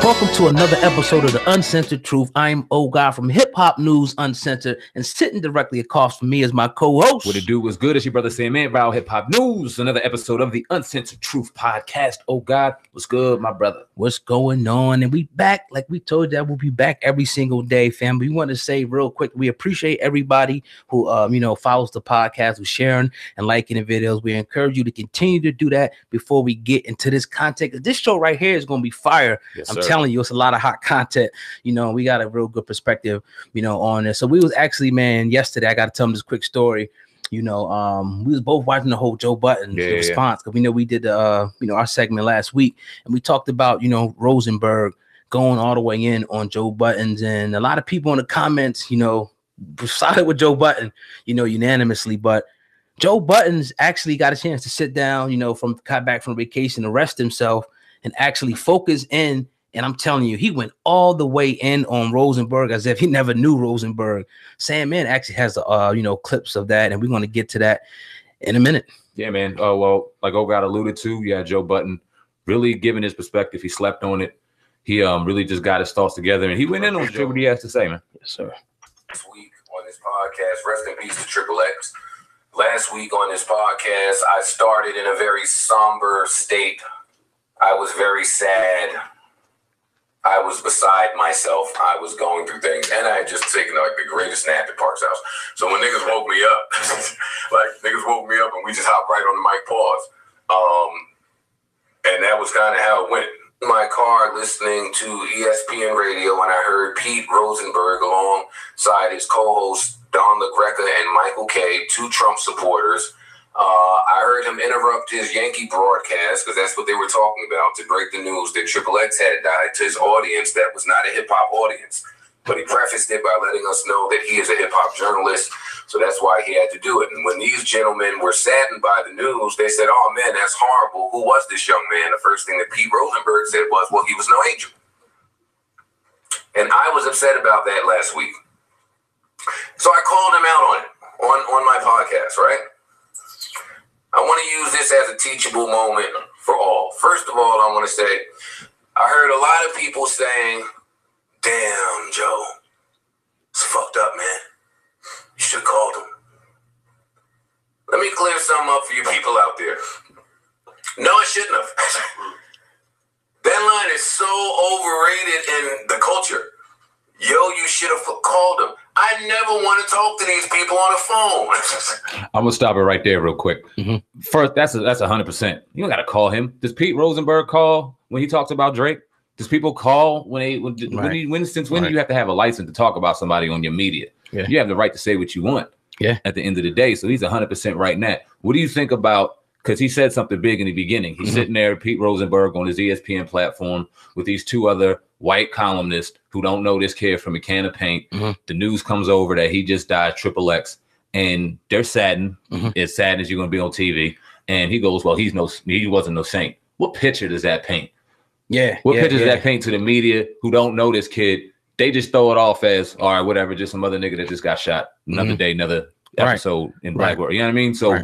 Welcome to another episode of The Uncensored Truth. I'm O-God from Hip Hop News Uncensored, and sitting directly across from me is my co-host. What it do was good. It's your brother Sam Man, Val Hip Hop News. Another episode of The Uncensored Truth podcast. O-God, what's good, my brother? What's going on? And we back, like we told you, that we'll be back every single day, fam. We want to say real quick, we appreciate everybody who, follows the podcast, who's sharing and liking the videos. We encourage you to continue to do that before we get into this content. This show right here is going to be fire. Yes, I'm sir. telling you, it's a lot of hot content. We got a real good perspective, on this. So we was actually, yesterday, I got to tell them this quick story. We was both watching the whole Joe Budden response, because we did our segment last week, and we talked about Rosenberg going all the way in on Joe Budden, and a lot of people in the comments sided with Joe Budden unanimously. But Joe Budden's actually got a chance to sit down got back from vacation, to rest himself and actually focus in. And I'm telling you, he went all the way in on Rosenberg as if he never knew Rosenberg. Sam Man actually has clips of that, and we're going to get to that in a minute. Yeah, man. Well, like O-God alluded to, Joe Budden really giving his perspective. He slept on it. He really just got his thoughts together, and he went in on what he has to say, man. Yes, sir. This week on this podcast, rest in peace to Triple X. Last week on this podcast, I started in a very somber state. I was very sad. I was beside myself. I was going through things, and I had just taken the greatest nap at Park's house. So when niggas woke me up, and we just hopped right on the mic, pause. And that was kind of how it went. In my car, listening to ESPN radio, and I heard Pete Rosenberg alongside his co-hosts Don LaGreca and Michael K., two Trump supporters. I heard him interrupt his Yankee broadcast, because that's what they were talking about, to break the news that Triple X had died, to his audience that was not a hip-hop audience. But he prefaced it by letting us know that he is a hip-hop journalist, so that's why he had to do it. And when these gentlemen were saddened by the news, they said, "Oh, man, that's horrible. Who was this young man?" The first thing that Pete Rosenberg said was, "Well, he was no angel." And I was upset about that last week. So I called him out on it, on my podcast, right? I want to use this as a teachable moment for all. First of all, I want to say, I heard a lot of people saying, "Damn, Joe, it's fucked up, man. You should have called him." Let me clear something up for you people out there. No, I shouldn't have. That line is so overrated in the culture. Yo, you should have called him. I never want to talk to these people on the phone. I'm gonna stop it right there real quick. Mm-hmm. First, that's 100%. You don't gotta call him. Does Pete Rosenberg call when he talks about Drake? Does people call when since when do you have to have a license to talk about somebody on your media? Yeah. You have the right to say what you want. Yeah. At the end of the day, so he's 100% right now. What do you think about? Because he said something big in the beginning. He's sitting there, Pete Rosenberg, on his ESPN platform with these two other white columnists who don't know this kid from a can of paint. The news comes over that he just died, Triple X, and they're saddened. As sad as you're going to be on TV. And he goes, "Well, he wasn't no saint." What picture does that paint? What picture does that paint to the media who don't know this kid? They just throw it off as, all right, whatever, just some other nigga that just got shot. Another day, another episode in Black World. You know what I mean? So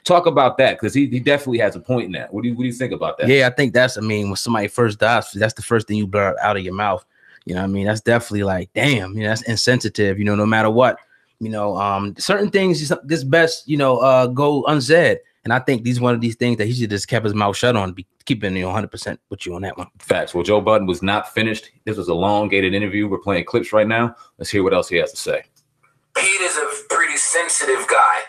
talk about that, because he definitely has a point in that. What do you think about that? Yeah, I think when somebody first dies, that's the first thing you blurt out of your mouth. You know what I mean? That's definitely like, damn, that's insensitive, no matter what. Certain things just best, go unsaid. And I think one of these things that he should just kept his mouth shut on, keeping 100% with you on that one. Facts. Well, Joe Budden was not finished. This was a elongated interview. We're playing clips right now. Let's hear what else he has to say. Pete is a pretty sensitive guy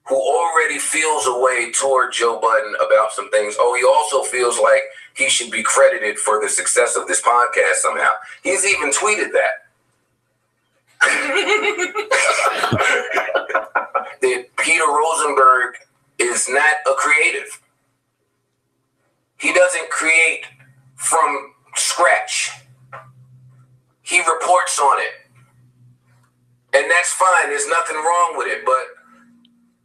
who already feels a way toward Joe Budden about some things. Oh, he also feels like he should be credited for the success of this podcast somehow. He's even tweeted that. That Peter Rosenberg is not a creative. He doesn't create from scratch. He reports on it. And that's fine. There's nothing wrong with it. But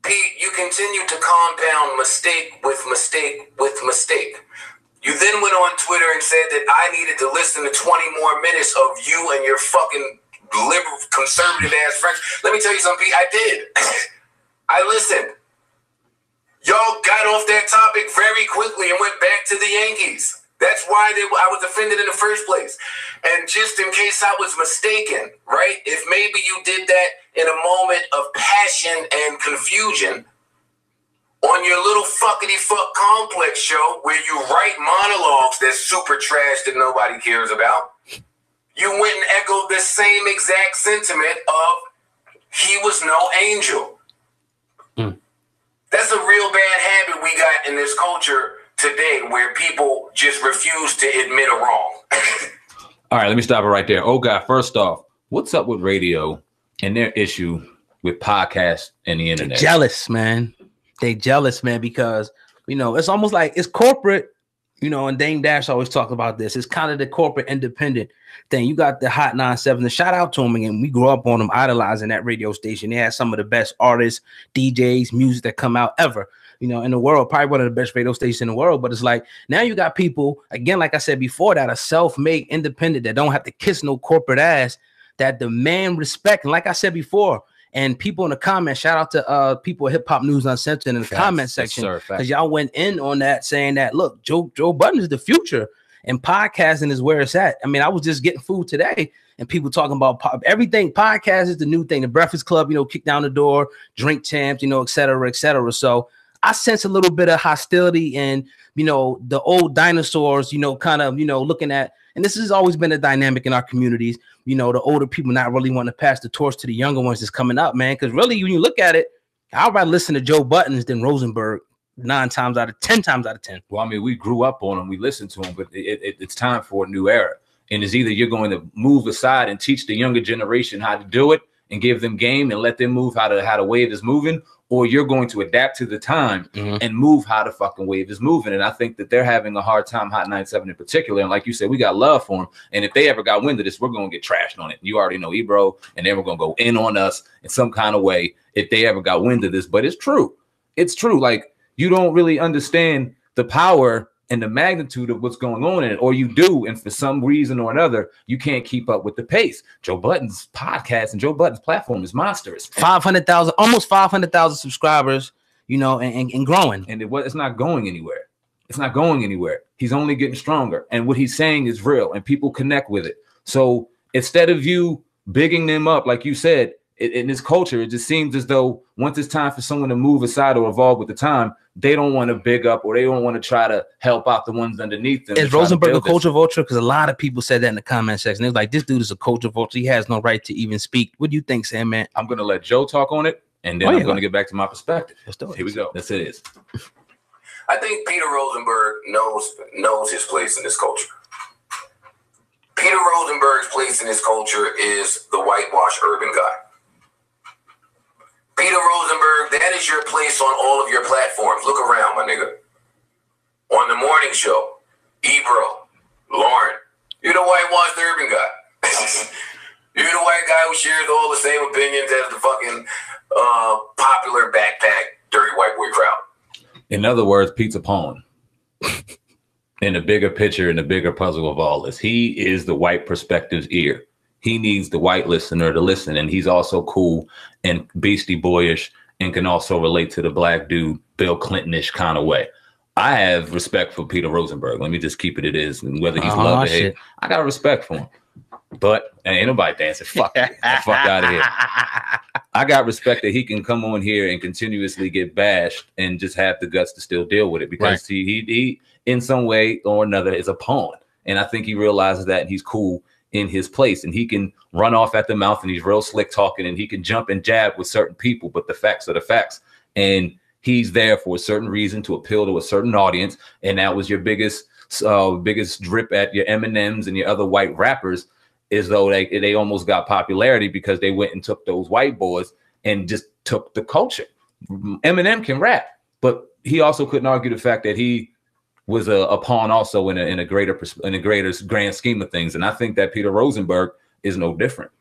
Pete, you continue to compound mistake with mistake with mistake. You then went on Twitter and said that I needed to listen to 20 more minutes of you and your fucking liberal, conservative ass friends. Let me tell you something, Pete. I did. I listened. Y'all got off that topic very quickly and went back to the Yankees. That's why I was offended in the first place. And just in case I was mistaken, right? If maybe you did that in a moment of passion and confusion on your little fuckity fuck complex show where you write monologues that's super trash that nobody cares about, you went and echoed the same exact sentiment of he was no angel. That's a real bad habit we got in this culture today where people just refuse to admit a wrong. All right, let me stop it right there. Oh, God, first off, what's up with radio and their issue with podcasts and the internet? Jealous, man. They jealous, man, because, you know, it's almost like it's corporate, you know, and Dame Dash always talks about this. It's kind of the corporate independent thing. You got the Hot 97, and shout out to them again. We grew up on them, idolizing that radio station. They had some of the best artists, DJs, music that come out ever, you know, in the world, probably one of the best radio stations in the world. But it's like now you got people, again, like I said before, that are self-made, independent, that don't have to kiss no corporate ass, that demand respect. And like I said before, and people in the comments, shout out to people at Hip Hop News Uncensored in the comment section, because y'all went in on that saying that, look, Joe Budden is the future and podcasting is where it's at. I mean, I was just getting food today and people talking about everything. Podcast is the new thing. The Breakfast Club, you know, kick down the door, drink champs, you know, et cetera, et cetera. So I sense a little bit of hostility and, you know, the old dinosaurs, you know, kind of, you know, looking at, and this has always been a dynamic in our communities, you know, the older people not really want to pass the torch to the younger ones that's coming up, man. Because really, when you look at it, I'd rather listen to Joe Buttons than Rosenberg 10 times out of 10. Well, I mean, we grew up on them, we listened to them, but it's time for a new era. And it's either you're going to move aside and teach the younger generation how to do it and give them game and let them move how the wave is moving, or you're going to adapt to the time and move how the fucking wave is moving. And I think that they're having a hard time, Hot 97 in particular. And like you said, we got love for them. And if they ever got wind of this, we're going to get trashed on it. You already know Ebro, and then we're going to go in on us in some kind of way if they ever got wind of this. But it's true. It's true. Like, you don't really understand the power and the magnitude of what's going on in it, or you do, and for some reason or another, you can't keep up with the pace. Joe Budden's podcast and Joe Budden's platform is monstrous. 500,000, almost 500,000 subscribers, you know, and growing. And it's not going anywhere. It's not going anywhere. He's only getting stronger. And what he's saying is real, and people connect with it. So instead of you bigging them up, like you said, in this culture, it just seems as though once it's time for someone to move aside or evolve with the time, they don't want to big up, or they don't want to try to help out the ones underneath them. Is Rosenberg a culture vulture? Because a lot of people said that in the comment section. It was like, this dude is a culture vulture. He has no right to even speak. What do you think, Sam, man? I'm going to let Joe talk on it, and then I'm going to get back to my perspective. Here we go. That's it. I think Peter Rosenberg knows his place in this culture. Peter Rosenberg's place in this culture is the whitewash urban guy. Peter Rosenberg, that is your place on all of your platforms. Look around, my nigga. On the morning show, Ebro, Lauren, you're the whitewashed urban guy. You're the white guy who shares all the same opinions as the fucking popular backpack, dirty white boy crowd. In other words, Pete's a pawn. In the bigger picture, in the bigger puzzle of all this, he is the white perspective's ear. He needs the white listener to listen, and he's also cool and Beastie Boyish and can also relate to the black dude, Bill Clinton-ish kind of way. I have respect for Peter Rosenberg. Let me just keep it is, and whether he's loved or hate, I got respect for him. But ain't nobody dancing. Fuck the fuck out of here. I got respect that he can come on here and continuously get bashed and just have the guts to still deal with it, because he in some way or another is a pawn, and I think he realizes that, and he's cool in his place, and he can run off at the mouth, and he's real slick talking, and he can jump and jab with certain people, but the facts are the facts, and he's there for a certain reason to appeal to a certain audience. And that was your biggest drip at your Eminems and your other white rappers, is though they almost got popularity because they went and took those white boys and just took the culture. Eminem can rap, but he also couldn't argue the fact that he was a pawn also in a greater grand scheme of things. And I think that Peter Rosenberg is no different.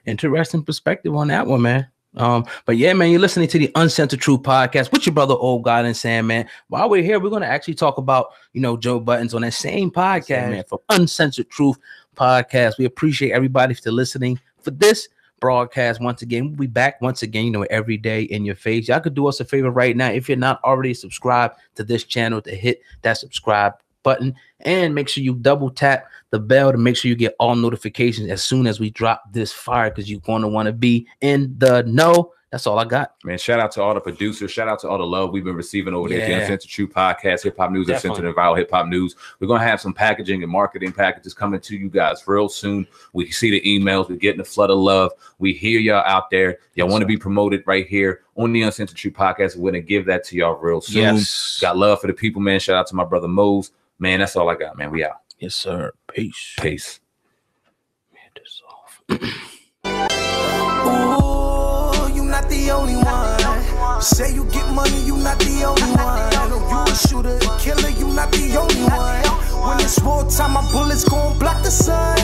Interesting perspective on that one, man. But yeah, man, you're listening to the Uncensored Truth podcast with your brother Old God and Sam, man. While we're here, we're going to actually talk about, you know, Joe Buttons on that same podcast, man, for Uncensored Truth podcast. We appreciate everybody for listening for this broadcast. Once again, we'll be back once again, you know, every day in your face. Y'all could do us a favor right now. If you're not already subscribed to this channel, to hit that subscribe button, and make sure you double tap the bell to make sure you get all notifications as soon as we drop this fire, because you're going to want to be in the know. That's all I got. Man, shout out to all the producers. Shout out to all the love we've been receiving over there at the Uncensored Truth Podcast, Hip Hop News, Uncensored and Viral Hip Hop News. We're going to have some packaging and marketing packages coming to you guys real soon. We see the emails. We're getting a flood of love. We hear y'all out there. Y'all want to be promoted right here on the Uncensored Truth Podcast. We're going to give that to y'all real soon. Yes. Got love for the people, man. Shout out to my brother Mose. Man, that's all I got, man. We out. Yes, sir. Peace. Peace. Man, this off. Ooh, you not the only one. Say you get money, you not the only one. You a shooter, a killer, you not the only one. When it's wartime, my bullets gon' block the sun.